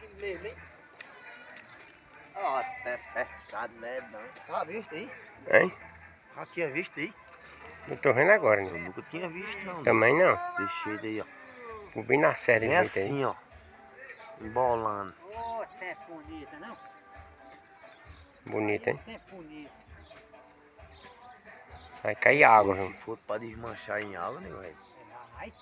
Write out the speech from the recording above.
aqui mesmo, hein? Ó, até pescado medão. Tá visto aí? Hein? Já tinha visto aí? Eu tô vendo agora, Eu né? nunca tinha visto não. Também não. Deixei daí, ó. Vou bem na série Vem jeito aí. assim, ó. Embolando. Ô, tempo bonito, não? Bonito, hein? Tempo bonito. Vai cair água, Pô, viu? se for pra desmanchar em água, né, velho? Vai.